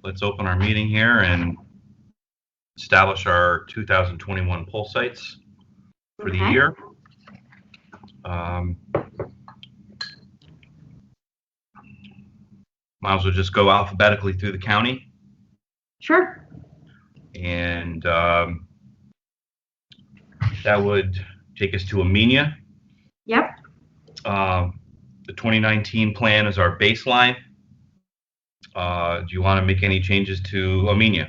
let's open our meeting here and establish our 2021 poll sites for the Okay. year. Might as well just go alphabetically through the county. Sure. And that would take us to Amenia. Yep. The 2019 plan is our baseline. Do you want to make any changes to Amenia?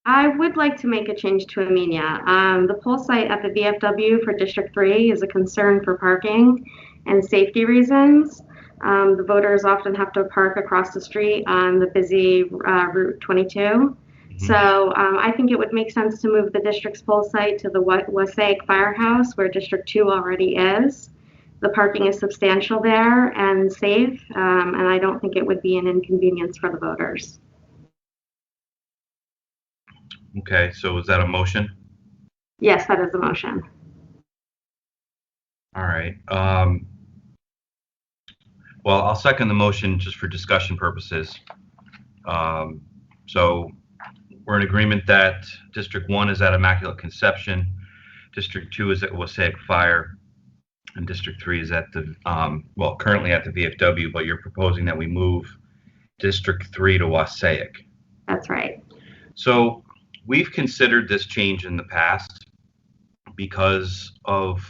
I would like to make a change to Amenia. The poll site at the VFW for District 3 is a concern for parking and safety reasons. The voters often have to park across the street on the busy Route 22. Mm-hmm. So I think it would make sense to move the district's poll site to the Wassaic Firehouse, where District 2 already is. The parking is substantial there and safe, and I don't think it would be an inconvenience for the voters. Okay, so is that a motion? Yes, that is a motion. All right. Well, I'll second the motion just for discussion purposes. So we're in agreement that District 1 is at Immaculate Conception, District 2 is at Wassaic Fire, and District 3 is at the, well, currently at the VFW, but you're proposing that we move District 3 to Wassaic. That's right. So we've considered this change in the past because of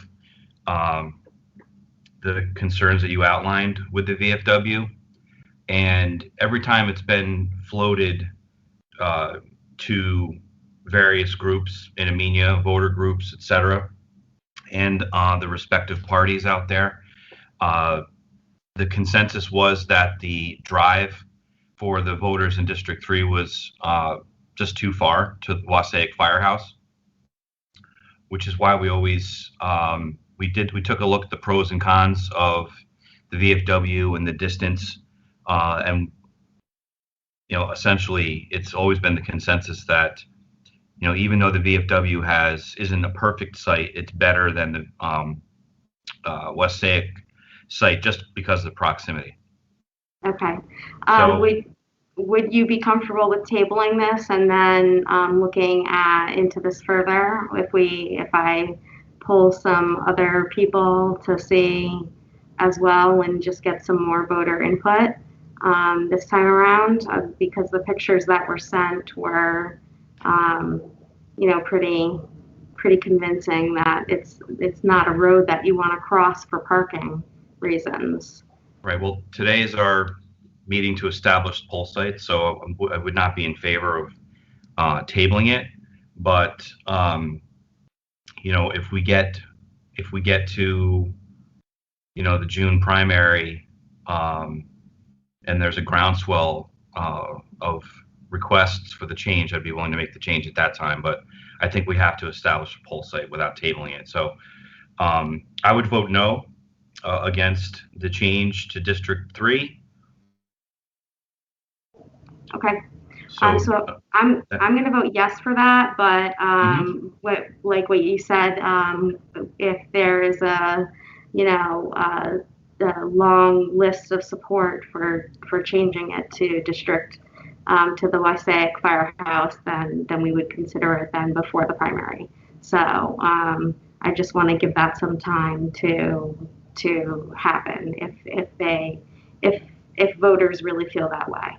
the concerns that you outlined with the VFW, and every time it's been floated to various groups in Amenia, voter groups, etc., and the respective parties out there, the consensus was that the drive for the voters in District 3 was just too far to the Wassaic Firehouse, which is why we always we took a look at the pros and cons of the VFW and the distance, and essentially it's always been the consensus that even though the VFW isn't a perfect site, it's better than the Wassaic site just because of the proximity. Okay. Would you be comfortable with tabling this and then looking into this further if I pull some other people to see as well and just get some more voter input this time around, because the pictures that were sent were pretty convincing that it's not a road that you want to cross for parking reasons. Right. Well, today is our meeting to establish poll sites, so I would not be in favor of tabling it. But if we get to the June primary, and there's a groundswell of requests for the change, I'd be willing to make the change at that time. But I think we have to establish a poll site without tabling it. So I would vote no against the change to District 3. Okay. So I'm going to vote yes for that, but what you said, if there is a long list of support for changing it to district to the Wassaic Firehouse, then we would consider it then before the primary. So I just want to give that some time to happen if voters really feel that way.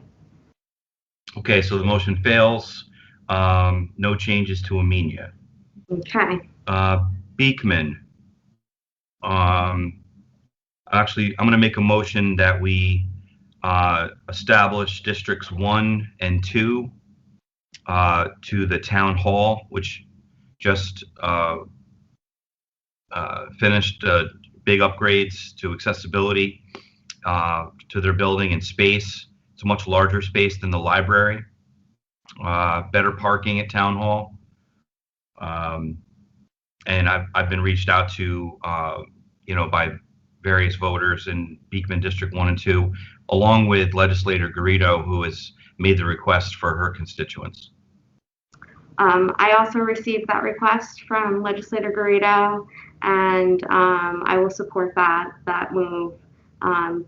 Okay, so the motion fails. No changes to Amenia. Okay. Beekman. Actually, I'm going to make a motion that we establish Districts 1 and 2 to the Town Hall, which just finished big upgrades to accessibility to their building and space. It's a much larger space than the library. Better parking at Town Hall. And I've been reached out to, by various voters in Beekman District 1 and 2, along with Legislator Garrido, who has made the request for her constituents. I also received that request from Legislator Garrido, and I will support that move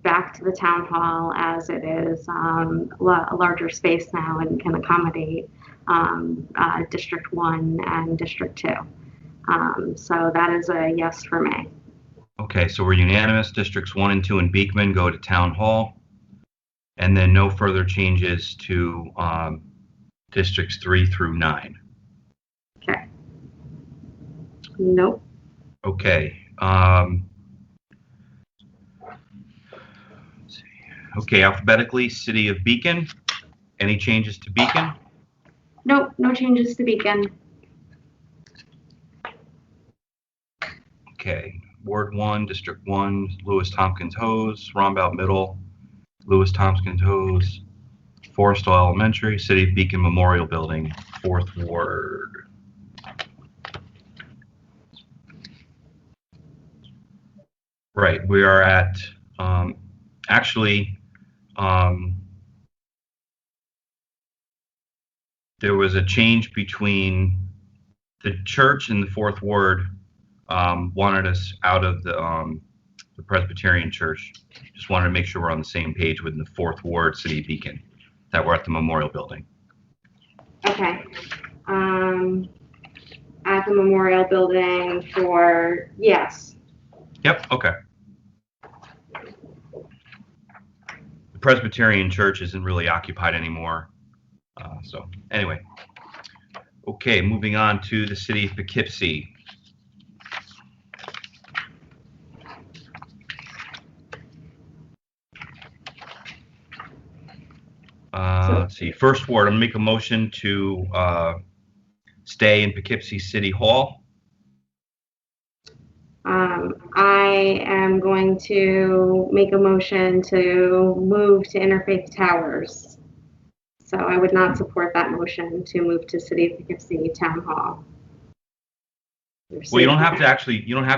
back to the town hall, as it is a larger space now and can accommodate District 1 and District 2. So that is a yes for me. Okay, so we're unanimous. Districts 1 and 2 in Beekman go to Town Hall. And then no further changes to Districts 3 through 9. Okay. Nope. Okay. Let's see. Okay, alphabetically, City of Beacon. Any changes to Beacon? Nope, no changes to Beacon. Okay, Ward 1, District 1, Lewis Tompkins Hose, Rombout Middle, Lewis Tompkins Hose, Forestal Elementary, City of Beacon Memorial Building, 4th Ward. Right, we are at, actually, there was a change between the church and the 4th Ward wanted us out of the Presbyterian Church. Just wanted to make sure we're on the same page with the 4th Ward, City of Beacon, that we're at the Memorial Building. Okay. At the Memorial Building for yes. Yep, okay. The Presbyterian Church isn't really occupied anymore. So anyway. Okay, moving on to the City of Poughkeepsie. Let's see. 1st Ward, I'm going to make a motion to stay in Poughkeepsie City Hall. I am going to make a motion to move to Interfaith Towers. So I would not support that motion to move to City of Poughkeepsie Town Hall. Well, you don't have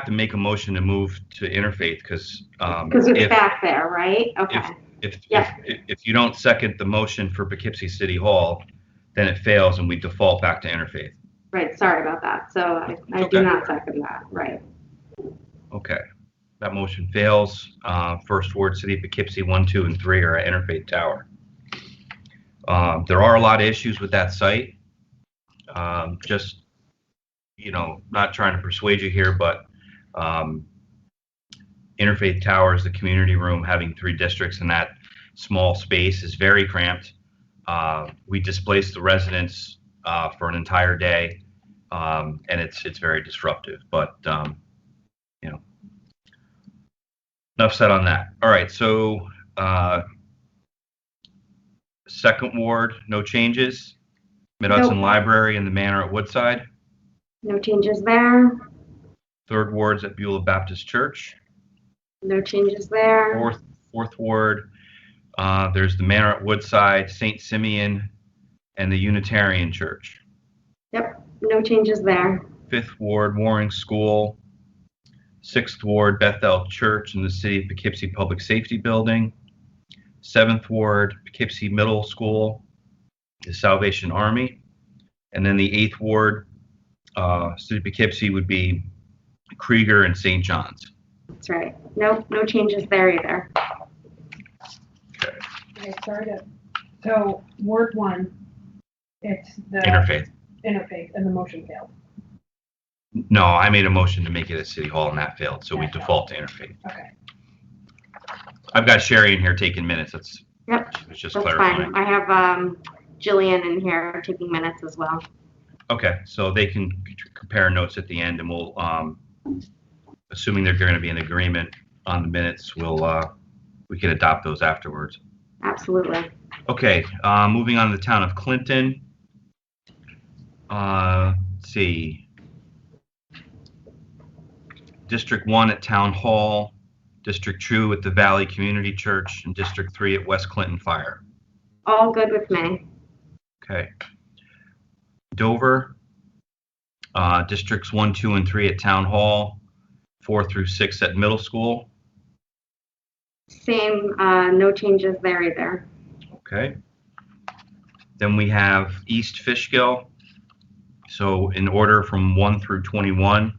to make a motion to move to Interfaith because it's back there, right? Okay. If you don't second the motion for Poughkeepsie City Hall, then it fails and we default back to Interfaith. Right. Sorry about that. So I do not second that. Right. Okay. That motion fails. 1st Ward, City of Poughkeepsie 1, 2, and 3 are at Interfaith Tower. There are a lot of issues with that site. Just, not trying to persuade you here, but Interfaith Tower is the community room. Having 3 districts in that small space is very cramped. We displaced the residents for an entire day, and it's very disruptive. But enough said on that. All right, so 2nd Ward, no changes. Mid-Hudson Library and the Manor at Woodside. No changes there. 3rd Ward's at Beulah Baptist Church. No changes there. 4th Ward, there's the Manor at Woodside, St. Simeon, and the Unitarian Church. Yep, no changes there. 5th Ward, Waring School. 6th Ward, Bethel Church and the City of Poughkeepsie Public Safety Building. 7th Ward, Poughkeepsie Middle School, the Salvation Army. And then the 8th Ward, City of Poughkeepsie would be Krieger and St. John's. That's right. Nope, no changes there either. Okay, so Ward 1, it's the Interfaith. and the motion failed. No, I made a motion to make it at City Hall and that failed, so we default to Interfaith. Okay. I've got Sherry in here taking minutes. It's just That's clarifying. fine. I have Jillian in here taking minutes as well. Okay, so they can compare notes at the end, and we'll, assuming they're going to be in agreement on the minutes, we can adopt those afterwards. Absolutely. Okay, moving on to the town of Clinton. Let's see. District 1 at Town Hall, District 2 at the Valley Community Church, and District 3 at West Clinton Fire. All good with me. Okay. Dover, Districts 1, 2, and 3 at Town Hall, 4 through 6 at Middle School. Same, no changes there either. Okay. Then we have East Fishkill. So in order from 1 through 21,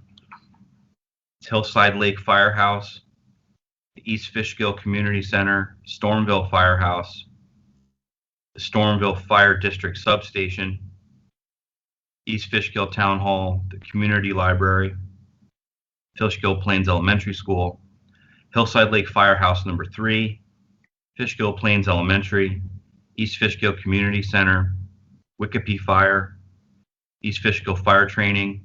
it's Hillside Lake Firehouse, the East Fishkill Community Center, Stormville Firehouse, the Stormville Fire District Substation, East Fishkill Town Hall, the Community Library, Fishkill Plains Elementary School, Hillside Lake Firehouse number 3, Fishkill Plains Elementary, East Fishkill Community Center, Wikipi Fire, East Fishkill Fire Training,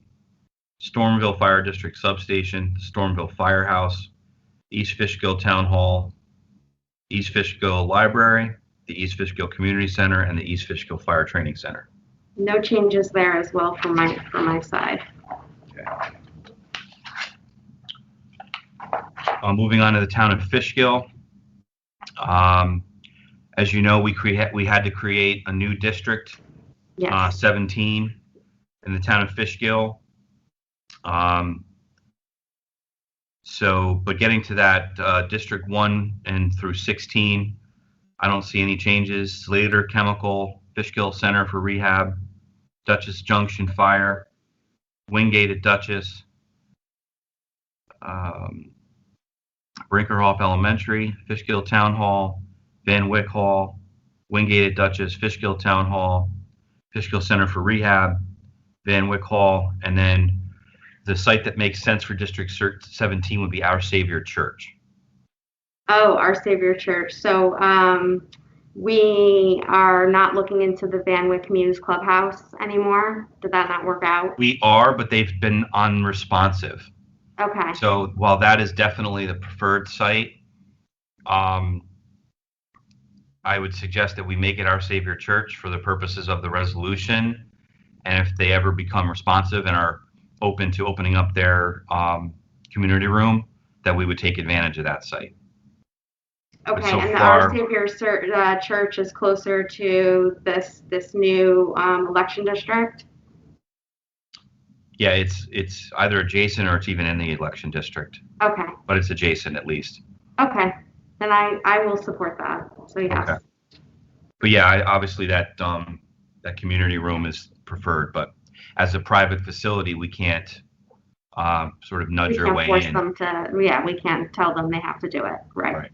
Stormville Fire District Substation, Stormville Firehouse, East Fishkill Town Hall, East Fishkill Library, the East Fishkill Community Center, and the East Fishkill Fire Training Center. No changes there as well from my side. Okay. Moving on to the town of Fishkill. As you know, we had to create a new district, Yes. 17, in the town of Fishkill. But getting to that, District 1 and through 16, I don't see any changes. Slater Chemical, Fishkill Center for Rehab, Dutchess Junction Fire, Wingate at Dutchess, Brinkerhoff Elementary, Fishkill Town Hall, Van Wyck Hall, Wingate at Dutchess, Fishkill Town Hall, Fishkill Center for Rehab, Van Wyck Hall, and then the site that makes sense for District 17 would be Our Savior Church. Oh, Our Savior Church. So we are not looking into the Van Wyck Muse Clubhouse anymore. Did that not work out? We are, but they've been unresponsive. Okay. So while that is definitely the preferred site, I would suggest that we make it Our Savior Church for the purposes of the resolution. And if they ever become responsive and are open to opening up their community room, that we would take advantage of that site. Okay, so and the far- Our Savior Church is closer to this new election district? Yeah, it's either adjacent or it's even in the election district, Okay. but it's adjacent at least. Okay. Then I will support that. So yes. Okay. But yeah, obviously that community room is preferred, but as a private facility, we can't sort of nudge We our can't way force in. them to, yeah, we can't tell them they have to do it. Right. Right.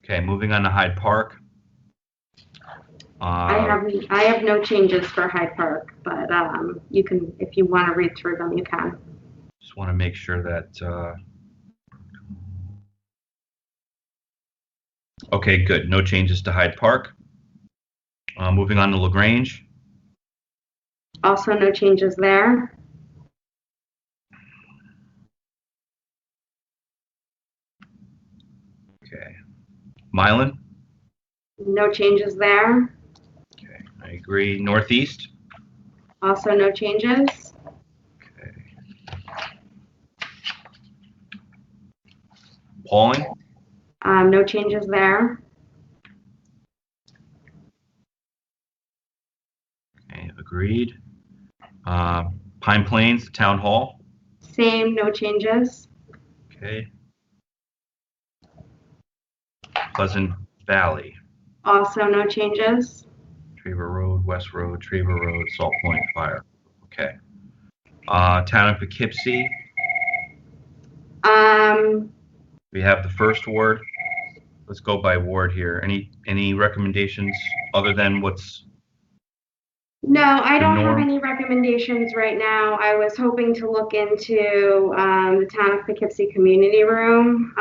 Okay, moving on to Hyde Park. I have no changes for Hyde Park, but you can, if you want to read through them, you can. Just want to make sure that. Okay, good. No changes to Hyde Park. Moving on to LaGrange. Also, no changes there. Okay. Milan. No changes there. Okay, I agree. Northeast. Also, no changes. Okay. Pauling. No changes there. Okay, agreed. Pine Plains, Town Hall. Same, no changes. Okay. Pleasant Valley. Also, no changes. Traver Road, West Road, Traver Road, Salt Point Fire. Okay. Town of Poughkeepsie. We have the first ward. Let's go by ward here. Any recommendations other than what's? No, I don't have norm? any recommendations right now. I was hoping to look into the Town of Poughkeepsie Community Room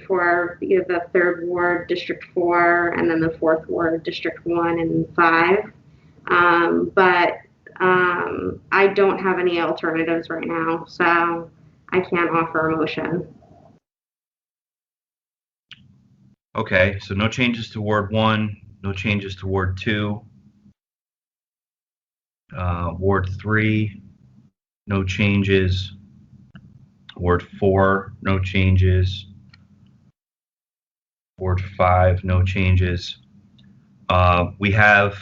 for the 3rd Ward, District 4, and then the 4th Ward, District 1 and 5. But I don't have any alternatives right now, so I can't offer a motion. Okay, so no changes to Ward 1, no changes to Ward 2. Ward 3, no changes. Ward 4, no changes. Ward 5, no changes. We have,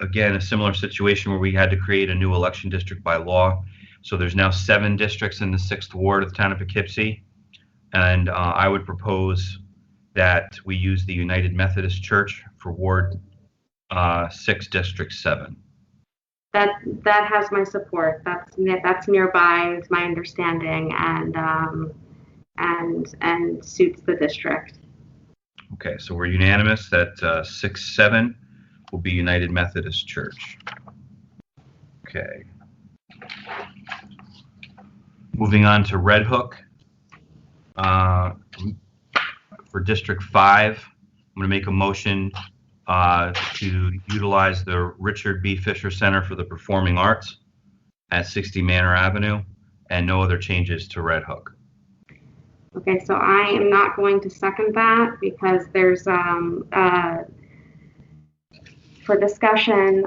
again, a similar situation where we had to create a new election district by law. So there's now 7 districts in the 6th Ward of the town of Poughkeepsie. And I would propose that we use the United Methodist Church for Ward 6, District 7. That has my support. That's nearby, is my understanding, and and suits the district. Okay, so we're unanimous that 6-7 will be United Methodist Church. Okay. Moving on to Red Hook. For District 5, I'm going to make a motion to utilize the Richard B. Fisher Center for the Performing Arts at 60 Manor Avenue, and no other changes to Red Hook. Okay, so I am not going to second that because there's, for discussion,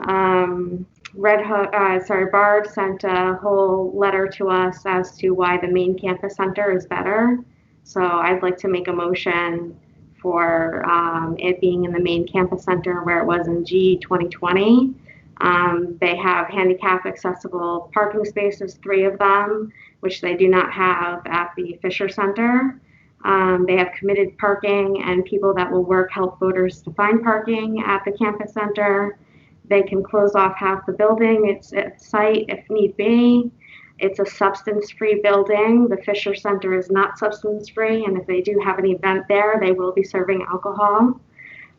Bard sent a whole letter to us as to why the main campus center is better. So I'd like to make a motion for it being in the main campus center where it was in G 2020. They have handicap accessible parking spaces, 3 of them, which they do not have at the Fisher Center. They have committed parking and people that will work help voters to find parking at the campus center. They can close off half the building. It's at site if need be. It's a substance-free building. The Fisher Center is not substance-free, and if they do have an event there, they will be serving alcohol.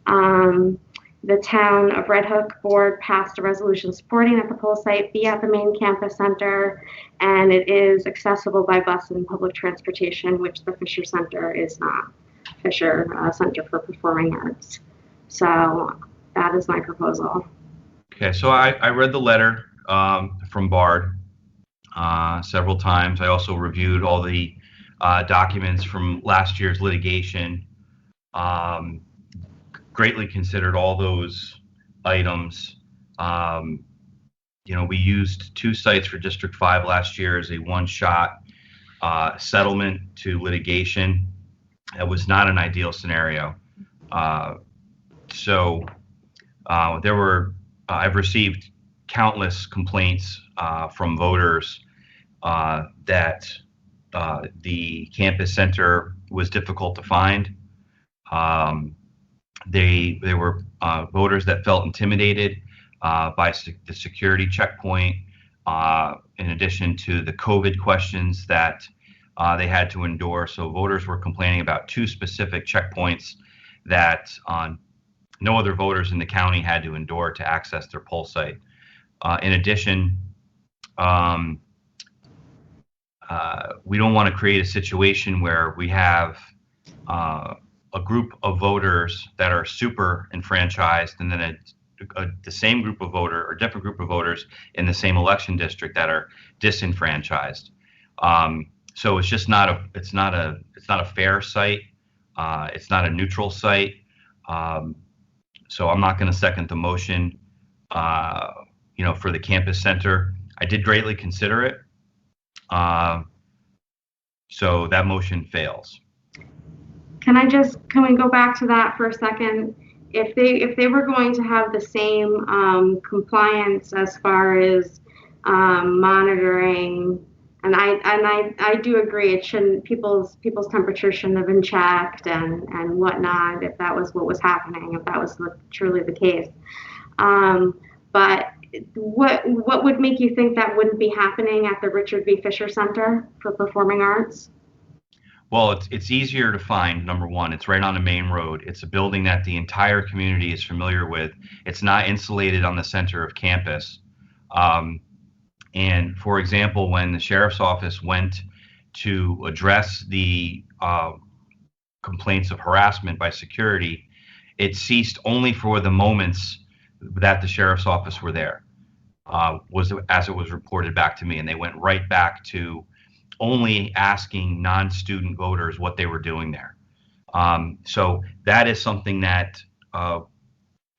The Town of Red Hook Board passed a resolution supporting that the poll site be at the main campus center, and it is accessible by bus and public transportation, which the Fisher Center is not. Fisher Center for Performing Arts. So that is my proposal. Okay, so I read the letter from Bard several times. I also reviewed all the documents from last year's litigation. Greatly considered all those items. We used 2 sites for District 5 last year as a one-shot settlement to litigation. It was not an ideal scenario. I've received countless complaints from voters that the campus center was difficult to find. They were voters that felt intimidated by the security checkpoint, in addition to the COVID questions that they had to endure. So voters were complaining about 2 specific checkpoints that no other voters in the county had to endure to access their poll site. In addition, we don't want to create a situation where we have a group of voters that are super enfranchised and then the same group of voter or different group of voters in the same election district that are disenfranchised. So it's just not a fair site. It's not a neutral site. So I'm not going to second the motion, for the campus center. I did greatly consider it. So that motion fails. Can we go back to that for a second? If they were going to have the same compliance as far as monitoring, and I do agree, it shouldn't, people's temperature shouldn't have been checked and whatnot if that was what was happening, if that was truly the case. But what would make you think that wouldn't be happening at the Richard B. Fisher Center for Performing Arts? Well, it's easier to find, number one. It's right on the main road. It's a building that the entire community is familiar with. It's not insulated on the center of campus. And for example, when the sheriff's office went to address the complaints of harassment by security, it ceased only for the moments that the sheriff's office were there, as it was reported back to me. And they went right back to only asking non-student voters what they were doing there. So that is something that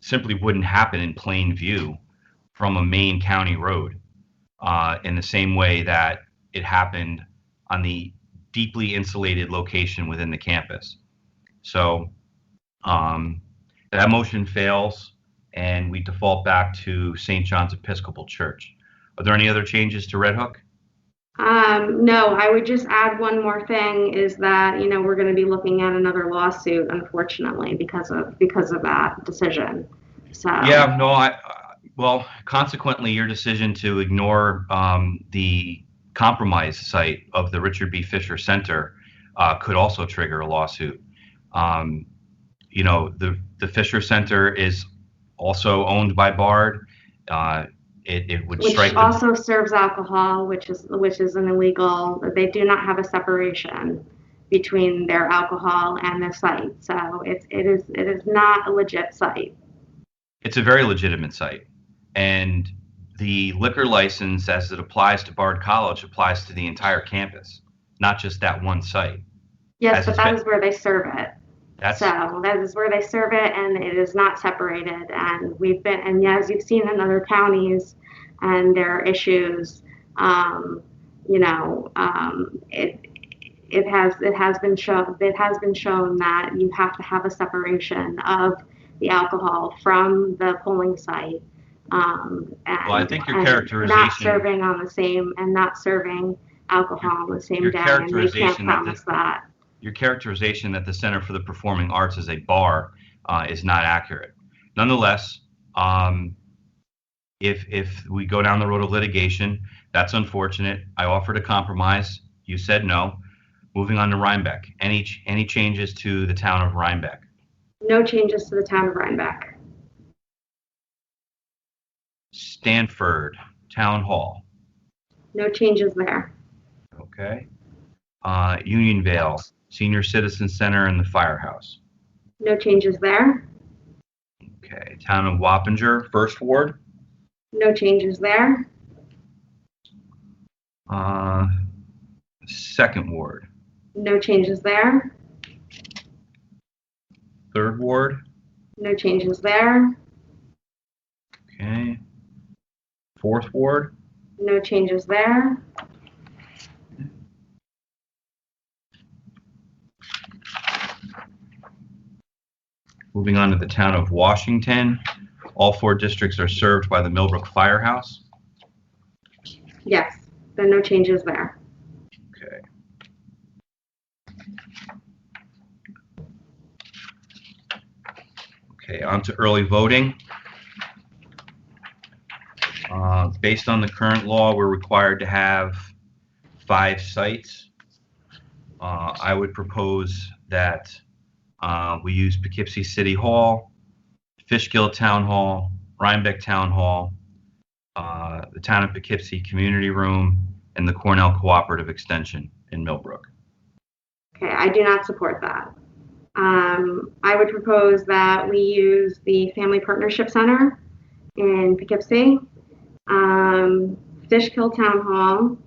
simply wouldn't happen in plain view from a main county road, in the same way that it happened on the deeply insulated location within the campus. So that motion fails, and we default back to St. John's Episcopal Church. Are there any other changes to Red Hook? No, I would just add one more thing is that, we're going to be looking at another lawsuit, unfortunately, because of that decision. So yeah, no, well, consequently, your decision to ignore the compromise site of the Richard B. Fisher Center could also trigger a lawsuit. Um, the Fisher Center is also owned by Bard. It would Which strike also serves alcohol, which is an illegal. They do not have a separation between their alcohol and the site, so it is not a legit site. It's a very legitimate site, and the liquor license, as it applies to Bard College, applies to the entire campus, not just that one site. Yes, but that is where they serve it. That's So that is where they serve it, and it is not separated. And as you've seen in other counties, and their issues, it has been shown that you have to have a separation of the alcohol from the polling site. Well, I think your and characterization not serving alcohol on the same your day, and they can't characterization promise that. your characterization that the Center for the Performing Arts is a bar is not accurate. Nonetheless, if we go down the road of litigation, that's unfortunate. I offered a compromise. You said no. Moving on to Rhinebeck. Any changes to the town of Rhinebeck? No changes to the town of Rhinebeck. Stanford Town Hall. No changes there. Okay. Unionvale Senior Citizen Center and the Firehouse. No changes there. Okay. Town of Wappinger, First Ward. No changes there. Second Ward. No changes there. Third Ward. No changes there. Okay. Fourth Ward. No changes there. Moving on to the town of Washington. All 4 districts are served by the Millbrook Firehouse. Yes, there are no changes there. Okay. Okay, on to early voting. Based on the current law, we're required to have 5 sites. I would propose that we use Poughkeepsie City Hall, Fishkill Town Hall, Rhinebeck Town Hall, the Town of Poughkeepsie Community Room, and the Cornell Cooperative Extension in Millbrook. Okay, I do not support that. I would propose that we use the Family Partnership Center in Poughkeepsie, Fishkill Town Hall,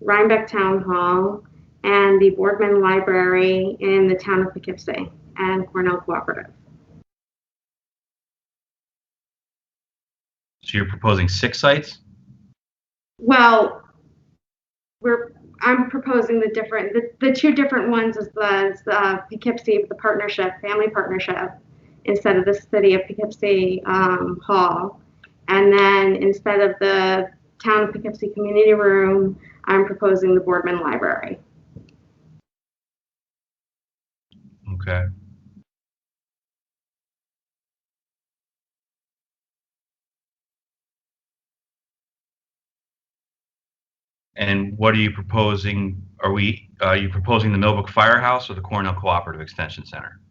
Rhinebeck Town Hall, and the Boardman Library in the Town of Poughkeepsie and Cornell Cooperative. So you're proposing 6 sites? Well, I'm proposing the 2 different ones is the Poughkeepsie, the partnership, family partnership, instead of the City of Poughkeepsie Hall. And then instead of the Town of Poughkeepsie Community Room, I'm proposing the Boardman Library. Okay. And what are you proposing? Are you proposing the Millbrook Firehouse or the Cornell Cooperative Extension Center?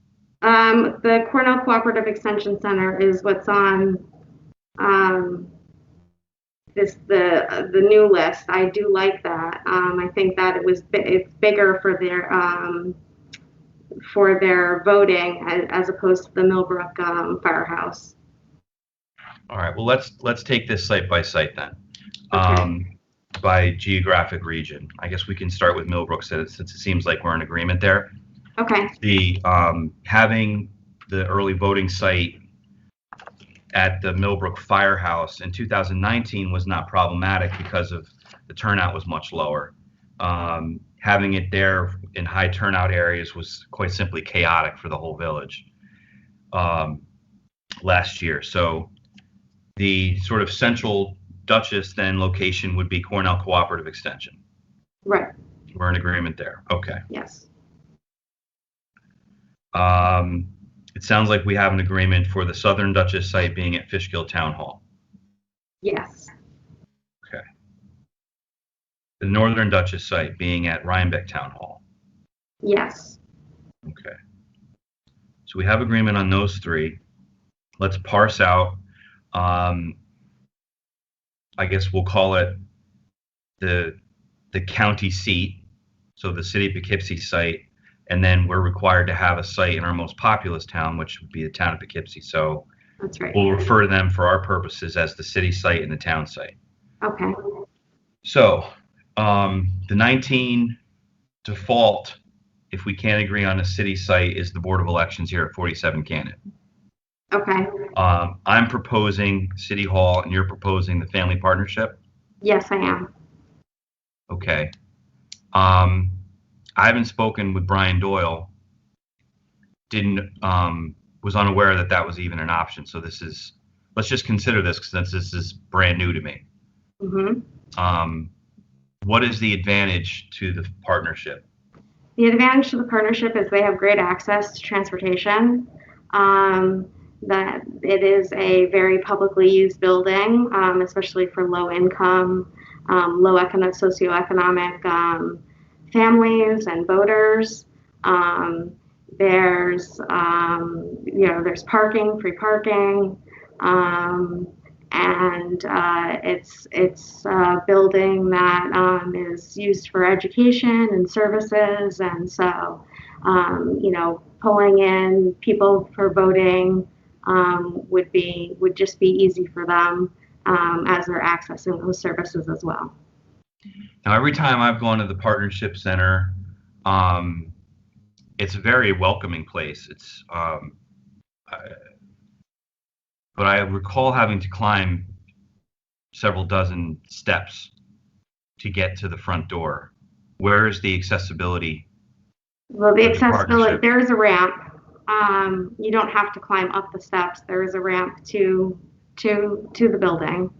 The Cornell Cooperative Extension Center is what's on the new list. I do like that. I think that it's bigger for their voting as opposed to the Millbrook Firehouse. All right. Well, let's take this site by site then. Okay. By geographic region. I guess we can start with Millbrook since it seems like we're in agreement there. Okay. The having the early voting site at the Millbrook Firehouse in 2019 was not problematic because of the turnout was much lower. Having it there in high turnout areas was quite simply chaotic for the whole village last year. So the sort of central Dutchess then location would be Cornell Cooperative Extension. Right. We're in agreement there. Okay. Yes. It sounds like we have an agreement for the Southern Dutchess site being at Fishkill Town Hall. Yes. Okay. The Northern Dutchess site being at Rhinebeck Town Hall. Yes. Okay. So we have agreement on those three. Let's parse out, um, I guess we'll call it the county seat, so the city of Poughkeepsie site, and then we're required to have a site in our most populous town, which would be the town of Poughkeepsie. So That's right. we'll refer to them for our purposes as the city site and the town site. Okay. So the 19 default, if we can't agree on a city site, is the Board of Elections here at 47 Cannon. Okay. I'm proposing City Hall, and you're proposing the Family Partnership. Yes, I am. Okay. I haven't spoken with Brian Doyle. Was unaware that that was even an option. So let's just consider this since this is brand new to me. Mm-hmm. What is the advantage to the partnership? The advantage to the partnership is they have great access to transportation. That it is a very publicly used building, especially for low income, socioeconomic families and voters. There's parking, free parking, and it's a building that is used for education and services, and so pulling in people for voting would just be easy for them as they're accessing those services as well. Now, every time I've gone to the Partnership Center, it's a very welcoming place. But I recall having to climb several dozen steps to get to the front door. Where is the accessibility? Well, the accessibility, there is a ramp. You don't have to climb up the steps. There is a ramp to the building.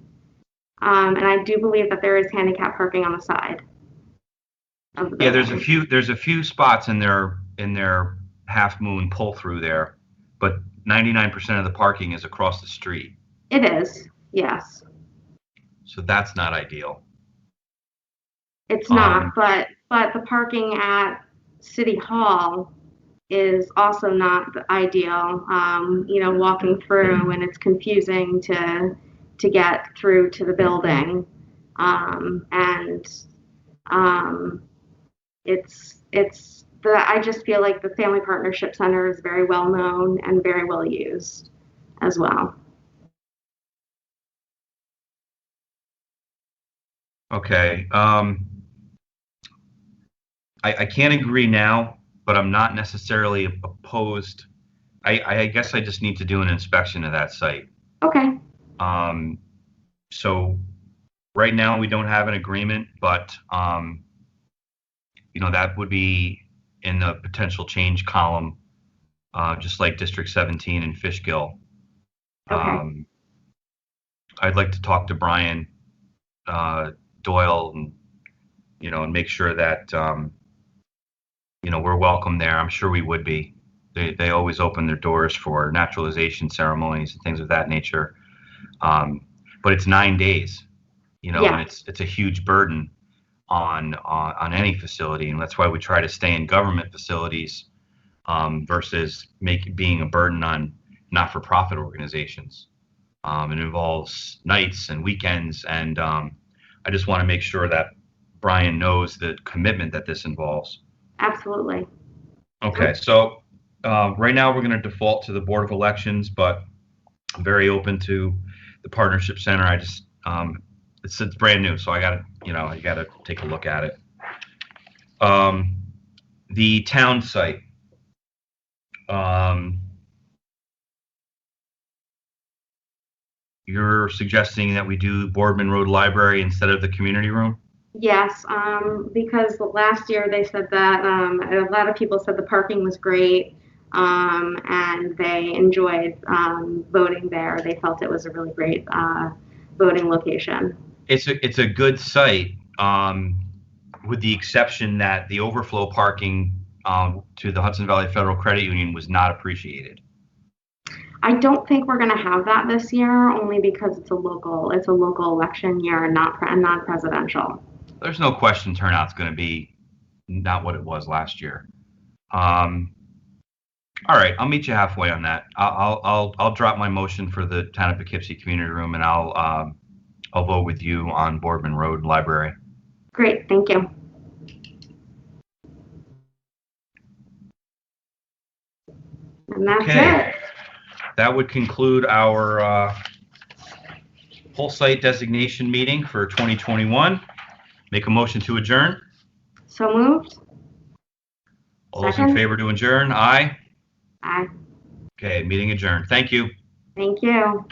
And I do believe that there is handicap parking on the side of the building. Yeah, there's a few spots in their half moon pull through there, but 99% of the parking is across the street. It is, yes. So that's not ideal. It's not, but the parking at City Hall is also not ideal. Walking through, and it's confusing to get through to the building, I just feel like the Family Partnership Center is very well known and very well used as well. Okay. I can't agree now, but I'm not necessarily opposed. I guess I just need to do an inspection of that site. Okay. So right now we don't have an agreement, but that would be in the potential change column, just like District 17 and Fishkill. Okay. I'd like to talk to Brian Doyle and make sure that we're welcome there. I'm sure we would be. They always open their doors for naturalization ceremonies and things of that nature. But it's 9 days, Yeah. and it's a huge burden on any facility, and that's why we try to stay in government facilities versus being a burden on not-for-profit organizations. It involves nights and weekends, and I just want to make sure that Brian knows the commitment that this involves. Absolutely. Okay, so right now we're going to default to the Board of Elections, but I'm very open to the Partnership Center. I just it's brand new, so I gotta take a look at it. The town site. You're suggesting that we do Boardman Road Library instead of the community room? Yes, because last year they said that a lot of people said the parking was great, and they enjoyed voting there. They felt it was a really great voting location. It's a good site, with the exception that the overflow parking to the Hudson Valley Federal Credit Union was not appreciated. I don't think we're going to have that this year, only because it's a local election year and not presidential. There's no question turnout's going to be not what it was last year. All right, I'll meet you halfway on that. I'll drop my motion for the Town of Poughkeepsie Community Room, and I'll vote with you on Boardman Road Library. Great, thank you. And that's Okay. it. That would conclude our whole site designation meeting for 2021. Make a motion to adjourn. So moved? All those in Second. favor to adjourn, aye. Aye. Okay, meeting adjourned. Thank you. Thank you.